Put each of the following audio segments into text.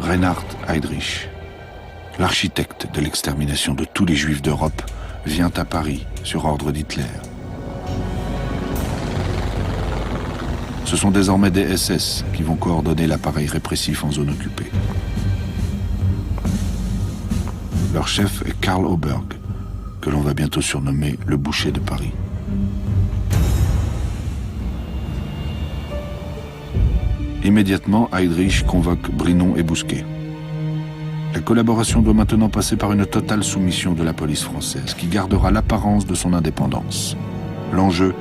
Reinhard Heydrich, l'architecte de l'extermination de tous les Juifs d'Europe, vient à Paris sur ordre d'Hitler. Ce sont désormais des SS qui vont coordonner l'appareil répressif en zone occupée. Leur chef est Karl Oberg, que l'on va bientôt surnommer le boucher de Paris. Immédiatement, Heydrich convoque Brinon et Bousquet. La collaboration doit maintenant passer par une totale soumission de la police française, qui gardera l'apparence de son indépendance. L'enjeu,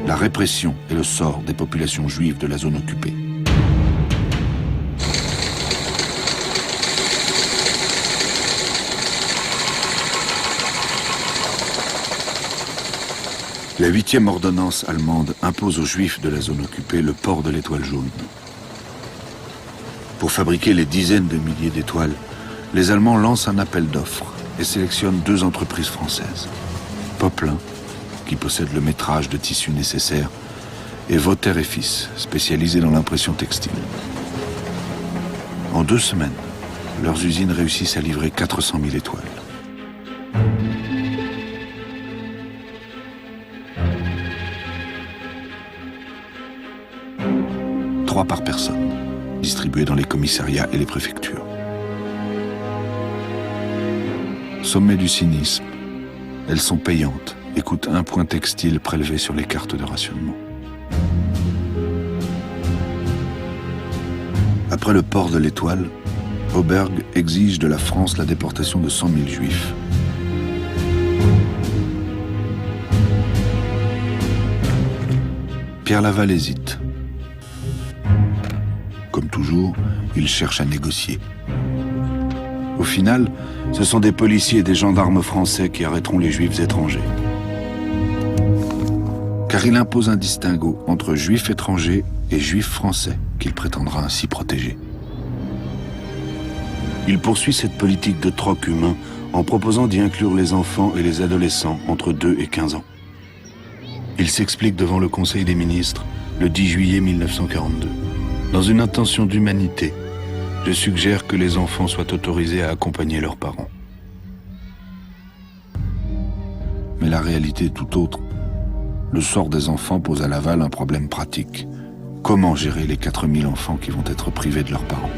la répression et le sort des populations juives de la zone occupée. La 8e ordonnance allemande impose aux Juifs de la zone occupée le port de l'étoile jaune. Pour fabriquer les dizaines de milliers d'étoiles, les Allemands lancent un appel d'offres et sélectionnent 2 entreprises françaises. Poplin, qui possède le métrage de tissu nécessaire, et Vauter et Fils, spécialisés dans l'impression textile. En 2 semaines, leurs usines réussissent à livrer 400 000 étoiles. Trois par personne, distribuées dans les commissariats et les préfectures. Sommet du cynisme, elles sont payantes et coûtent 1 point textile prélevé sur les cartes de rationnement. Après le port de l'étoile, Oberg exige de la France la déportation de 100 000 Juifs. Pierre Laval hésite. Comme toujours, il cherche à négocier. Au final, ce sont des policiers et des gendarmes français qui arrêteront les Juifs étrangers. Car il impose un distinguo entre Juifs étrangers et Juifs français qu'il prétendra ainsi protéger. Il poursuit cette politique de troc humain en proposant d'y inclure les enfants et les adolescents entre 2 et 15 ans. Il s'explique devant le Conseil des ministres le 10 juillet 1942. Dans une intention d'humanité, je suggère que les enfants soient autorisés à accompagner leurs parents. Mais la réalité est tout autre. Le sort des enfants pose à Laval un problème pratique. Comment gérer les 4000 enfants qui vont être privés de leurs parents ?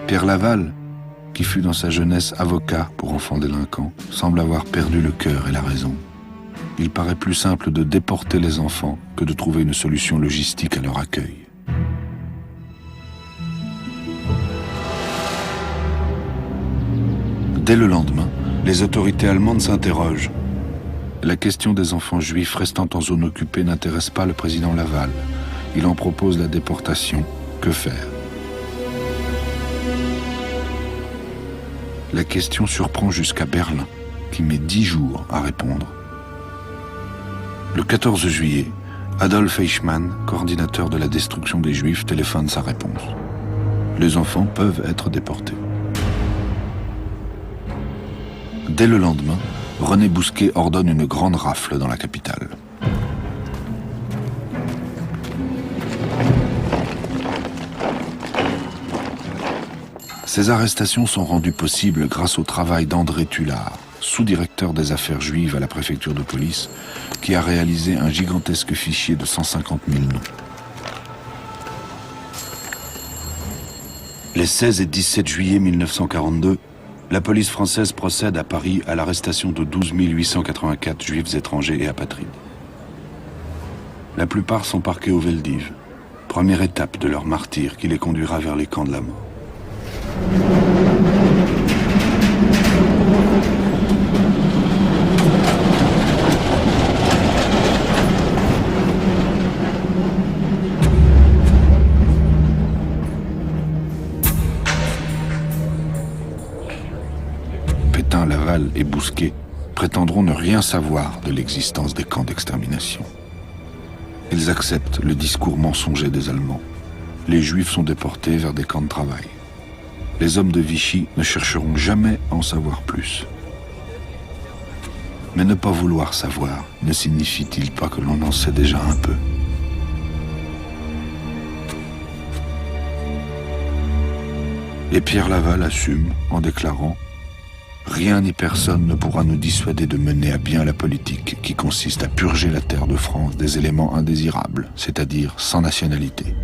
Pierre Laval, qui fut dans sa jeunesse avocat pour enfants délinquants, semble avoir perdu le cœur et la raison. Il paraît plus simple de déporter les enfants que de trouver une solution logistique à leur accueil. Dès le lendemain, les autorités allemandes s'interrogent. La question des enfants juifs restant en zone occupée n'intéresse pas le président Laval. Il en propose la déportation. Que faire ? La question surprend jusqu'à Berlin, qui met 10 jours à répondre. Le 14 juillet, Adolf Eichmann, coordinateur de la destruction des Juifs, téléphone sa réponse. Les enfants peuvent être déportés. Dès le lendemain, René Bousquet ordonne une grande rafle dans la capitale. Ces arrestations sont rendues possibles grâce au travail d'André Tullard, sous-directeur des affaires juives à la préfecture de police, qui a réalisé un gigantesque fichier de 150 000 noms. Les 16 et 17 juillet 1942, la police française procède à Paris à l'arrestation de 12 884 juifs étrangers et apatrides. La plupart sont parqués au Veldiv, première étape de leur martyre qui les conduira vers les camps de la mort. Pétain, Laval et Bousquet prétendront ne rien savoir de l'existence des camps d'extermination. Ils acceptent le discours mensonger des Allemands. Les Juifs sont déportés vers des camps de travail. Les hommes de Vichy ne chercheront jamais à en savoir plus. Mais ne pas vouloir savoir ne signifie-t-il pas que l'on en sait déjà un peu? Et Pierre Laval assume en déclarant « Rien ni personne ne pourra nous dissuader de mener à bien la politique qui consiste à purger la terre de France des éléments indésirables, c'est-à-dire sans nationalité.